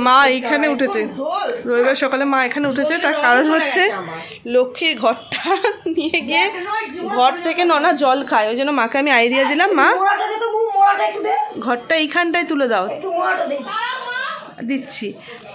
মা এইখানে উঠেছে, রবিবার সকালে মা এখানে উঠেছে। তার কারণ হচ্ছে লক্ষ্মীর ঘরটা নিয়ে গিয়ে ঘর থেকে ননা জল খায়, ওই জন্য মাকে আমি আইডিয়া দিলাম, মা ঘরটা এইখানটায় তুলে দাও, দিচ্ছি,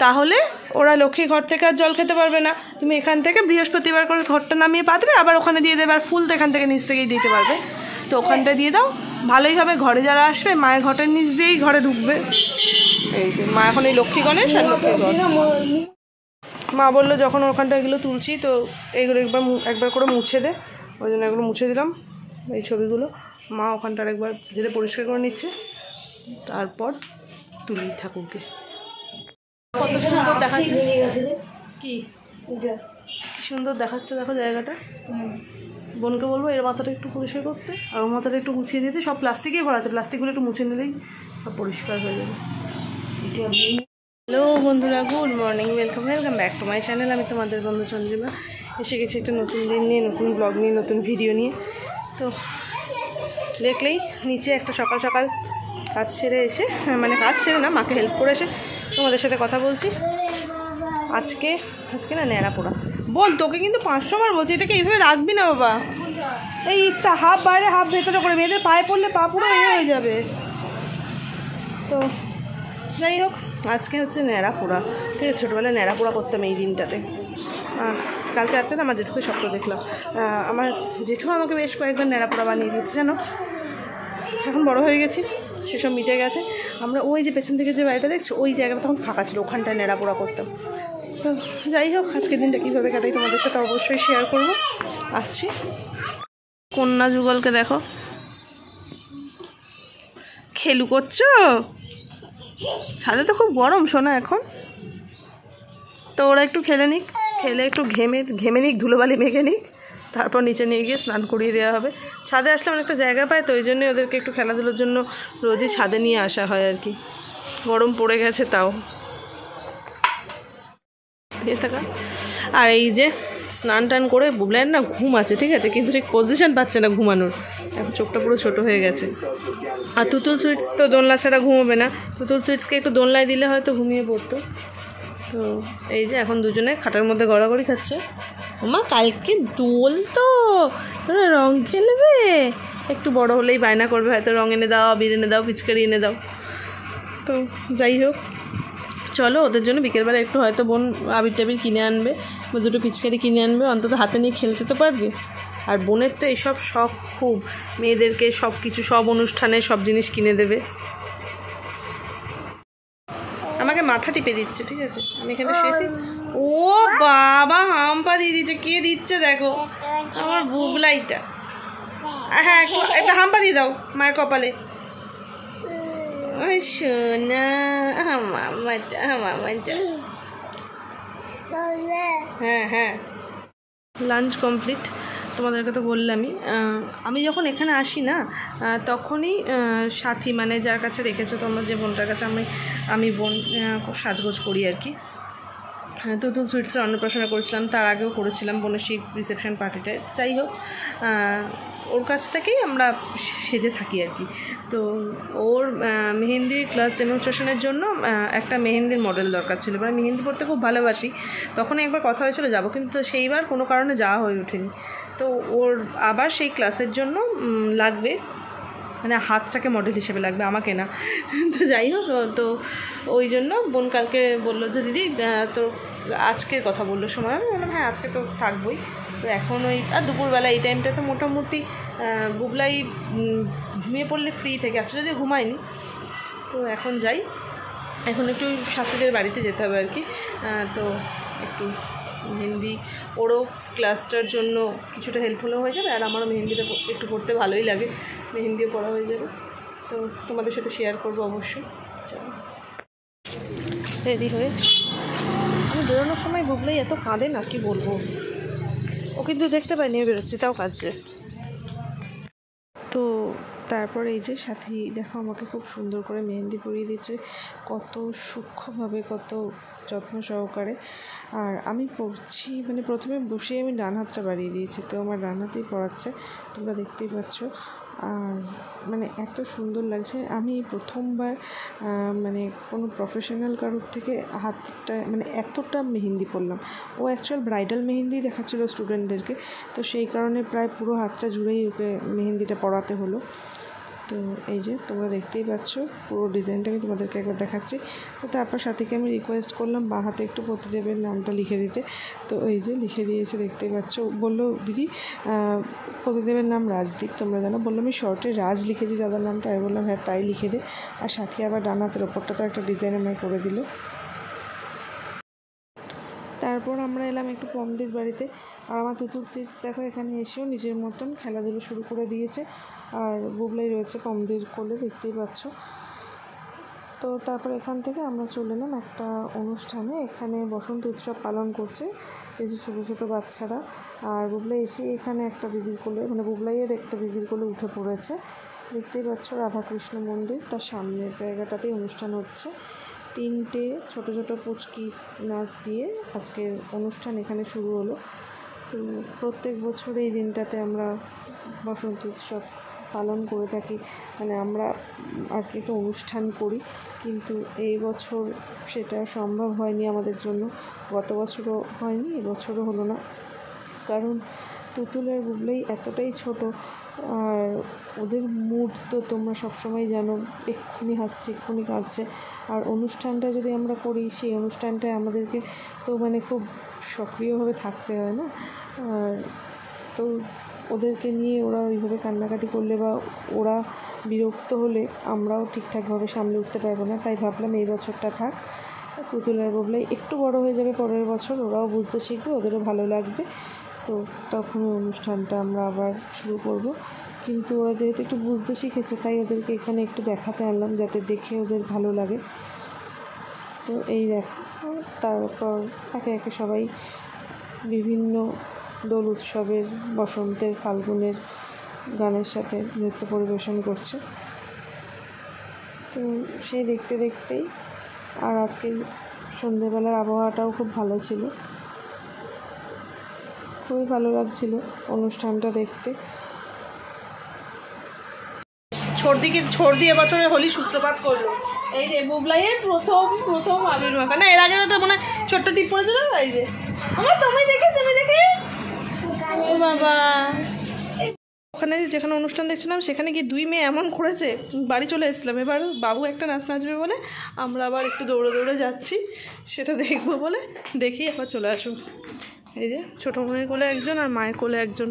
তাহলে ওরা লক্ষ্মী ঘর থেকে আর জল খেতে পারবে না। তুমি এখান থেকে বৃহস্পতিবার করে ঘরটা নামিয়ে পাতবে, আবার ওখানে দিয়ে দেবে, আর ফুল তো এখান থেকে নিচ থেকেই দিতে পারবে, তো ওখানটা দিয়ে দাও, ভালোই হবে। ঘরে যারা আসবে মায়ের ঘরের নিচ দিয়েই ঘরে ঢুকবে। এই যে মা এখন এই লক্ষ্মী গণেশ আর লক্ষ্মী ঘর। মা বললো যখন ওখানটা এগুলো তুলছি তো এইগুলো একবার করে মুছে দে, ওই জন্য এগুলো মুছে দিলাম এই ছবিগুলো। মা ওখানটার একবার ধীরে পরিষ্কার করে নিচ্ছে, তারপর তুলি ঠাকুরকে। কত সুন্দর দেখাচ্ছে, কি সুন্দর দেখাচ্ছে দেখো জায়গাটা। বোনকে বলবো এর মাথাটা একটু পরিষ্কার করতে, আর ওর মাথাটা একটু মুছিয়ে দিতে। সব প্লাস্টিকেই ভরা আছে, প্লাস্টিকগুলো একটু মুছে নিলেই সব পরিষ্কার হয়ে যাবে। হ্যালো বন্ধুরা, good morning, welcome back to my channel. আমি তোমাদের বন্ধু সঞ্জীবা, এসে গেছি একটা নতুন দিন নিয়ে, নতুন ব্লগ নিয়ে, নতুন ভিডিও নিয়ে। তো দেখলেই নিচে একটা সকাল সকাল কাজ সেরে এসে, মানে কাজ সেরে না, মাকে হেল্প করে এসে তোমাদের সাথে কথা বলছি। আজকে না ন্যাড়া পোড়া। বোন তোকে কিন্তু 500 বার বলছি, এটাকে এইভাবে রাখবি না বাবা। এই একটা হাফ বাইরে হাফ ভেতরে করে, মেয়েদের পায়ে পড়লে পা পুরো হয়ে যাবে। তো যাই হোক, আজকে হচ্ছে ন্যাড়া পোড়া, ঠিক আছে। ছোটোবেলায় ন্যাড়া পোড়া করতাম এই দিনটাতে। কালকে রাত্রে না আমার জেঠুকে স্বপ্ন দেখলাম। আমার জেঠু আমাকে বেশ কয়েকবার ন্যাড়া পোড়া বানিয়ে দিয়েছে জানো। এখন বড় হয়ে গেছি, সেসব মিটে গেছে। আমরা ওই যে পেছন থেকে যে বাড়িটা দেখছো, ওই জায়গাটা তখন ফাঁকা ছিল, ওখানটায় ন্যাড়া পোড়া করতাম। তো যাই হোক, আজকের দিনটা কীভাবে কাটাই তোমাদের সাথে অবশ্যই শেয়ার করব। আসছি। কন্যা যুগলকে দেখো, খেলু করছো ছাদে, তো খুব গরম শোনা এখন। তো ওরা একটু খেলে নিক, খেলে একটু ঘেমে নিক, ধুলোবালি মেখে নিক, তারপর নিচে নিয়ে গিয়ে স্নান করিয়ে দেওয়া হবে। ছাদে আসলে অনেকটা জায়গা পায়, তো ওই জন্যই ওদেরকে একটু খেলাধুলোর জন্য রোজই ছাদে নিয়ে আসা হয় আর কি। গরম পড়ে গেছে তাও। আর এই যে স্নান টান করে বুবলাইয়ের না ঘুম আছে, ঠিক আছে, কিন্তু ঠিক পজিশন পাচ্ছে না ঘুমানোর, এখন চোখটা পুরো ছোট হয়ে গেছে। আর তুতুল সুইটস তো দোলনা ছাড়া ঘুমোবে না, তুতুল সুইটসকে একটু দোলনায় দিলে হয়তো ঘুমিয়ে পড়তো। তো এই যে এখন দুজনে খাটের মধ্যে গড়াগড়ি খাচ্ছে। ওমা কালকে দোল, তো তোরা রং খেলবে, একটু বড় হলেই বায়না করবে হয়তো রং এনে দাও, আবির এনে দাও, পিচকারি এনে দাও। তো যাই হোক, চলো ওদের জন্য বিকেলবেলা একটু হয়তো বোন আবির টাবির কিনে আনবে, বা দুটো পিচকারি কিনে আনবে, অন্তত হাতে নিয়ে খেলতে তো পারবে। আর বোনের তো এইসব শখ খুব, মেয়েদেরকে সব কিছু, সব অনুষ্ঠানে সব জিনিস কিনে দেবে। আমাকে মাথা টিপে দিচ্ছে, ঠিক আছে, আমি এখানে শুয়েছি। ও বাবা, হাম্পা দিয়ে দিচ্ছে। কে দিচ্ছে দেখো, আমার বুবলাইটা। হ্যাঁ একটা হাম্পা দিয়ে দাও মায়ের কপালে। ওই শোনা মামাটা, মামাটা। হ্যাঁ লাঞ্চ কমপ্লিট, তোমাদেরকে তো বললামই। আমি যখন এখানে আসি না, তখনই সাথী, মানে যার কাছে রেখেছো তোমরা, যে বোনটার কাছে আমি বোন সাজগোজ করি আর কি। তুতুল সুইটসের অন্নপ্রাশনা করেছিলাম, তার আগেও করেছিলাম বোনের সেই রিসেপশন পার্টিটায়। যাই হোক, ওর কাছ থেকেই আমরা সেজে থাকি আর কি। তো ওর মেহেন্দির ক্লাস ডেমনস্ট্রেশনের জন্য একটা মেহেন্দির মডেল দরকার ছিল। মানে মেহেন্দি পড়তে খুব ভালোবাসি, তখনই একবার কথা হয়েছিল যাবো, কিন্তু সেইবার কোনো কারণে যাওয়া হয়ে ওঠেনি। তো ওর আবার সেই ক্লাসের জন্য লাগবে, মানে হাতটাকে মডেল হিসেবে লাগবে, আমাকে না। তো যাই হোক, তো ওই জন্য বোন কালকে বললো যে দিদি তো আজকের কথা বললো সময়, আমি বললাম হ্যাঁ আজকে তো থাকবোই। তো এখন ওই আর দুপুরবেলা এই টাইমটা তো মোটামুটি বুবলাই ঘুমিয়ে পড়লে ফ্রি থেকে, আজকে যদি ঘুমায়নি। তো এখন যাই, এখন একটু সাথীদের বাড়িতে যেতে হবে আর কি। তো একটু মেহেন্দি, ওরও ক্লাসটার জন্য কিছুটা হেল্পফুলও হয়ে যাবে, আর আমারও মেহেন্দিটা একটু পড়তে ভালোই লাগে, মেহেন্দিও পড়া হয়ে যাবে। তো তোমাদের সাথে শেয়ার করবো অবশ্যই। চলো রেডি হয়ে, আমি বেরোনোর সময় বুবলাই এত কাঁদে না, কি বলবো। ও কিন্তু দেখতে পাই নিয়ে বেরোচ্ছে, তাও কাঁদছে। তো তারপর এই যে সাথী দেখো আমাকে খুব সুন্দর করে মেহেন্দি পরিয়ে দিচ্ছে, কত সূক্ষ্মভাবে, কত যত্ন সহকারে। আর আমি পড়ছি, মানে প্রথমে বসে আমি ডান হাতটা বাড়িয়ে দিয়েছি, তো আমার ডান হাতেই পড়াচ্ছে, তোমরা দেখতেই পাচ্ছ। আর মানে এত সুন্দর লাগছে। আমি প্রথমবার মানে কোনো প্রফেশনাল কারোর থেকে হাতটা মানে এতটা মেহেন্দি পরলাম। ও অ্যাকচুয়াল ব্রাইডাল মেহেন্দি দেখাচ্ছিলো স্টুডেন্টদেরকে, তো সেই কারণে প্রায় পুরো হাতটা জুড়েই ওকে মেহেন্দিটা পরাতে হলো। তো এই যে তোমরা দেখতেই পাচ্ছ পুরো ডিজাইনটা আমি তোমাদেরকে একবার দেখাচ্ছি। তো তারপর সাথীকে আমি রিকোয়েস্ট করলাম বাঁ হাতে একটু প্রতিদেবের নামটা লিখে দিতে। তো এই যে লিখে দিয়েছে, দেখতেই পাচ্ছ। বললো দিদি প্রতিদেবের নাম রাজদীপ, তোমরা জানো। বললো আমি শর্টে রাজ লিখে দিই দাদার নামটা। আমি বললাম হ্যাঁ তাই লিখে দে। আর সাথী আবার ডান হাতের ওপরটা তো একটা ডিজাইন আমায় করে দিল। তারপর আমরা এলাম একটু পমদির বাড়িতে। আর আমার তুতুল সিক্স দেখো এখানে এসেও নিজের মতন খেলাধুলো শুরু করে দিয়েছে। আর বুবলাই রয়েছে পমদির কোলে, দেখতেই পাচ্ছ। তো তারপর এখান থেকে আমরা চলে এলাম একটা অনুষ্ঠানে। এখানে বসন্ত উৎসব পালন করছে কিছু ছোটো ছোটো বাচ্চারা। আর বুবলাই এসে এখানে একটা দিদির কোলে, মানে বুবলাইয়ের একটা দিদির কোলে উঠে পড়েছে। দেখতেই পাচ্ছ রাধাকৃষ্ণ মন্দির, তার সামনের জায়গাটাতেই অনুষ্ঠান হচ্ছে। 3টে ছোটো ছোটো পুচকির নাচ দিয়ে আজকের অনুষ্ঠান এখানে শুরু হলো। তো প্রত্যেক বছর এই দিনটাতে আমরা বসন্ত উৎসব পালন করে থাকি, মানে আমরা আর কি একটা অনুষ্ঠান করি, কিন্তু এই বছর সেটা সম্ভব হয়নি আমাদের জন্য। গত বছরও হয়নি, এবছরও হলো না, কারণ তুতুলের বুবলাই এতটাই ছোট। আর ওদের মুড তো তোমরা সবসময় জানো, এক্ষুনি হাসছে এক্ষুনি কাঁদছে। আর অনুষ্ঠানটা যদি আমরা করি, সেই অনুষ্ঠানটায় আমাদেরকে তো মানে খুব সক্রিয়ভাবে থাকতে হয় না। আর তো ওদেরকে নিয়ে ওরা ওইভাবে কান্নাকাটি করলে বা ওরা বিরক্ত হলে আমরাও ঠিকঠাকভাবে সামলে উঠতে পারবো না। তাই ভাবলাম এই বছরটা থাক। তুতুল আর বুবলাই একটু বড় হয়ে যাবে পরের বছর, ওরাও বুঝতে শিখবে, ওদেরও ভালো লাগবে। তো তখন অনুষ্ঠানটা আমরা আবার শুরু করব। কিন্তু ওরা যেহেতু একটু বুঝতে শিখেছে, তাই ওদেরকে এখানে একটু দেখাতে আনলাম, যাতে দেখে ওদের ভালো লাগে। তো এই দেখো, তারপর একে একে সবাই বিভিন্ন দোল উৎসবের, বসন্তের, ফাল্গুনের গানের সাথে নৃত্য পরিবেশন করছে। তো সেই দেখতে দেখতেই, আর আজকের সন্ধেবেলার আবহাওয়াটাও খুব ভালো ছিল, খুবই ভালো লাগছিল অনুষ্ঠানটা দেখতে। ছর্দি এবছরের হোলি সূত্রপাত করলো। এই যে বুবলাইয়ের প্রথম আবির মাখা, না এর আগে ওটা মনে হয় ছোট্ট টিপ পড়েছিল। এই যে তুমি দেখে ও বাবা, ওখানে যেখানে অনুষ্ঠান দেখছিলাম সেখানে গিয়ে 2 মেয়ে এমন করেছে, বাড়ি চলে এসেছিলাম। এবার বাবু একটা নাচ নাচবে বলে আমরা আবার একটু দৌড়ে দৌড়ে যাচ্ছি, সেটা দেখবো বলে। দেখেই আবার চলে আসুন। এই যে ছোটো মেয়ের কোলে একজন আর মায়ের কোলে একজন।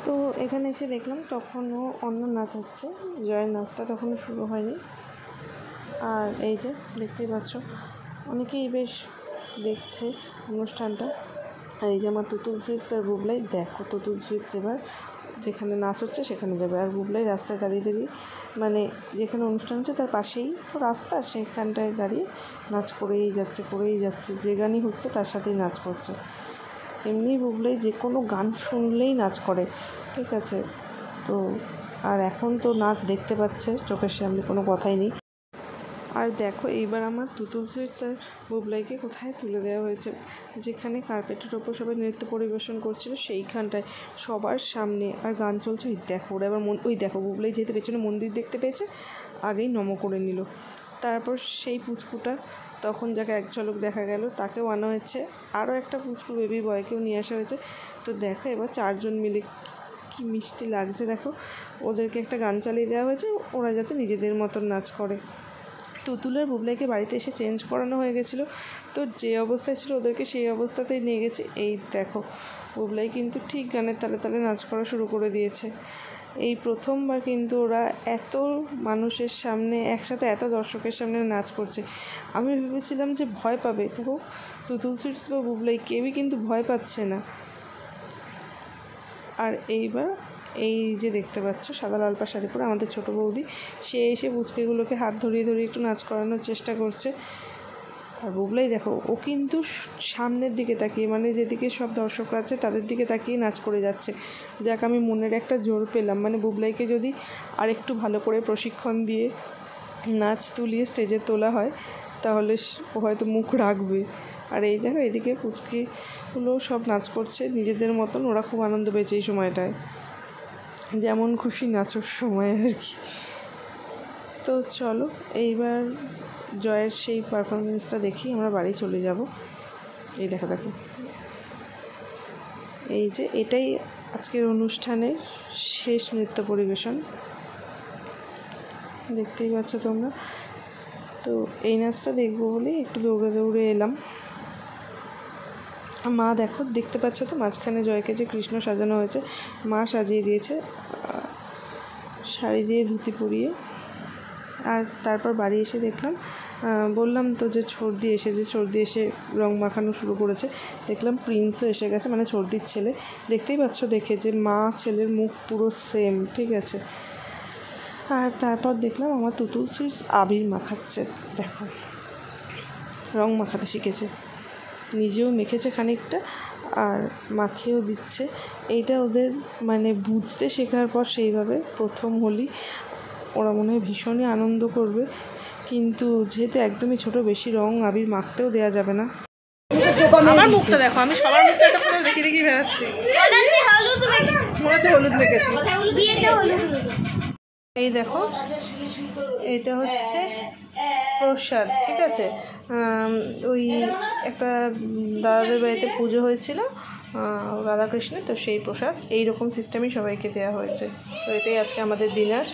তো এখানে এসে দেখলাম তখনও অন্য নাচ হচ্ছে, জয়ের নাচটা তখনও শুরু হয়নি। আর এই যে দেখতেই পাচ্ছ অনেকেই বেশ দেখছে অনুষ্ঠানটা। আর এই যে আমার তুতুল সুইটস আর বুবলাই, দেখো তুতুল সুইটস এবার যেখানে নাচ হচ্ছে সেখানে যাবে, আর বুবলাই রাস্তায় দাঁড়িয়ে দাঁড়িয়ে, মানে যেখানে অনুষ্ঠান হচ্ছে তার পাশেই তো রাস্তা, সেখানটায় দাঁড়িয়ে নাচ করেই যাচ্ছে, যে গানই হচ্ছে তার সাথেই নাচ করছে। এমনি বুবলাই যে কোনো গান শুনলেই নাচ করে, ঠিক আছে। তো আর এখন তো নাচ দেখতে পাচ্ছে চোখের সামনে, কোনো কথাই নেই। আর দেখো এইবার আমার তুতুল সুইটস আর বুবলাইকে কোথায় তুলে দেওয়া হয়েছে, যেখানে কার্পেটের ওপর সবাই নৃত্য পরিবেশন করছিল সেইখানটায় সবার সামনে, আর গান চলছে। ওই দেখো ওরা এবার ওই দেখো বুবলাই যেহেতু পেছনে মন্দির দেখতে পেয়েছে, আগেই নম করে নিল। তারপর সেই পুচকুটা তখন যাকে এক ঝলক দেখা গেল তাকেও আনা হয়েছে, আরও একটা পুচকু বেবি বয়কেও নিয়ে আসা হয়েছে। তো দেখো এবার 4 জন মিলে কি মিষ্টি লাগছে। দেখো ওদেরকে একটা গান চালিয়ে দেওয়া হয়েছে, ওরা যাতে নিজেদের মতন নাচ করে। তুতুলের বুবলাইকে বাড়িতে এসে চেঞ্জ করানো হয়ে গেছিলো, তো যে অবস্থায় ছিল ওদেরকে সেই অবস্থাতেই নিয়ে গেছে। এই দেখো বুবলাই কিন্তু ঠিক গানের তালে তালে নাচ করা শুরু করে দিয়েছে। এই প্রথমবার কিন্তু ওরা এত মানুষের সামনে একসাথে, এত দর্শকের সামনে নাচ করছে। আমি ভেবেছিলাম যে ভয় পাবে, দেখো তুতুল সুইটস বা বুবলাই কেউই কিন্তু ভয় পাচ্ছে না। আর এইবার এই যে দেখতে পাচ্ছ সাদা লাল পা শাড়ি পরে আমাদের ছোটো বৌদি, সে এসে পুচকেগুলোকে হাত ধরিয়ে ধরিয়ে একটু নাচ করানোর চেষ্টা করছে। আর বুবলাই দেখো ও কিন্তু সামনের দিকে তাকিয়ে, মানে যেদিকে সব দর্শকরা আছে তাদের দিকে তাকিয়ে নাচ করে যাচ্ছে। যাক আমি মনের একটা জোর পেলাম, মানে বুবলাইকে যদি আর একটু ভালো করে প্রশিক্ষণ দিয়ে নাচ তুলিয়ে স্টেজে তোলা হয় তাহলে ও হয়তো মুখ রাখবে। আর এই দেখো এদিকে পুচকিগুলো সব নাচ করছে নিজেদের মতন, ওরা খুব আনন্দ পেয়েছে এই সময়টায়। যেমন খুশি নাচোর সময় আর কি। তো চলো এইবার জয়ের সেই পারফরমেন্সটা দেখি, আমরা বাড়ি চলে যাব। এই দেখো দেখো, এই যে এটাই আজকের অনুষ্ঠানের শেষ নৃত্য পরিবেশন, দেখতেই পাচ্ছ তোমরা। তো এই নাচটা দেখবো বলে একটু দৌড়ে দৌড়ে এলাম। মা দেখো, দেখতে পাচ্ছ তো মাঝখানে জয়কে যে কৃষ্ণ সাজানো হয়েছে, মা সাজিয়ে দিয়েছে শাড়ি দিয়ে ধুতি পরিয়ে। আর তারপর বাড়ি এসে দেখলাম, বললাম তো যে ছর্দি এসেছে, ছর্দি এসে রং মাখানো শুরু করেছে। দেখলাম প্রিন্সও এসে গেছে, মানে ছর্দির ছেলে। দেখতেই পাচ্ছ দেখে যে মা ছেলের মুখ পুরো সেম, ঠিক আছে। আর তারপর দেখলাম আমার তুতুল সুইটস আবির মাখাচ্ছে, দেখো রং মাখাতে শিখেছে, নিজেও মেখেছে খানিকটা আর মাখিয়েও দিচ্ছে। এইটা ওদের মানে বুঝতে শেখার পর সেইভাবে প্রথম হোলি, ওরা মনে হয় ভীষণই আনন্দ করবে। কিন্তু যেহেতু একদমই ছোট, বেশি রং আবির মাখতেও দেওয়া যাবে না। আমার মুখটা দেখো, আমি সবার মুখটা একটা করে দেখি দেখি বেড়াচ্ছি, মনে হচ্ছে হলুদ মেখেছি। এই দেখো, এটা হচ্ছে প্রসাদ, ঠিক আছে। ওই একটা দাদাদের বাড়িতে পুজো হয়েছিল রাধাকৃষ্ণের, তো সেই প্রসাদ এইরকম সিস্টেমই সবাইকে দেওয়া হয়েছে। তো এটাই আজকে আমাদের ডিনার।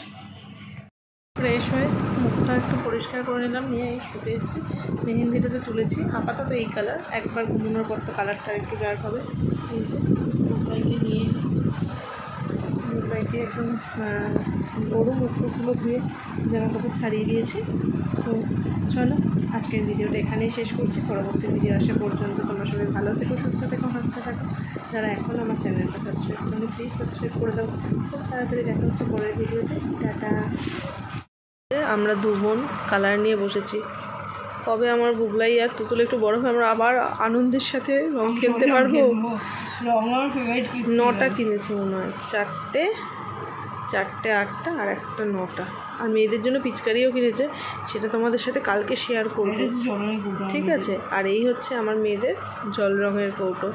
ফ্রেশ হয়ে মুখটা একটু পরিষ্কার করে নিলাম, নিয়ে এই শুতে এসেছি। মেহেন্দিটাতে তুলেছি আপাতত এই কালার, একবার ঘুমানোর পর তো কালারটা একটু ডার্ক হবে। এই যে মুখটাকে নিয়ে মুখটাকে একদম বড় মুখগুলো ধুয়ে জামা কাপড় ছাড়িয়ে দিয়েছি। তো চলো আজকের ভিডিওটা এখানেই শেষ করছি। পরবর্তী ভিডিও আসা পর্যন্ত তোমরা সবাই ভালো থেকো, সুস্থ থেকো, হাসতে থাকো। যারা এখন আমার চ্যানেলটা সাবস্ক্রাইব করলে প্লিজ সাবস্ক্রাইব করে দাও। খুব তাড়াতাড়ি দেখা হচ্ছে পরের ভিডিওতে। টাটা। আমরা দু বোন কালার নিয়ে বসেছি। কবে আমার বুবলাই আর তুতুল একটু বড় হয়ে আমরা আবার আনন্দের সাথে রং খেলতে পারবো। নটা কিনেছি মনে হয়, চারটে 8টা আর একটা 9টা। আর মেয়েদের জন্য পিচকারিও কিনেছে, সেটা তোমাদের সাথে কালকে শেয়ার করবো, ঠিক আছে। আর এই হচ্ছে আমার মেয়েদের জল রঙের কৌটো।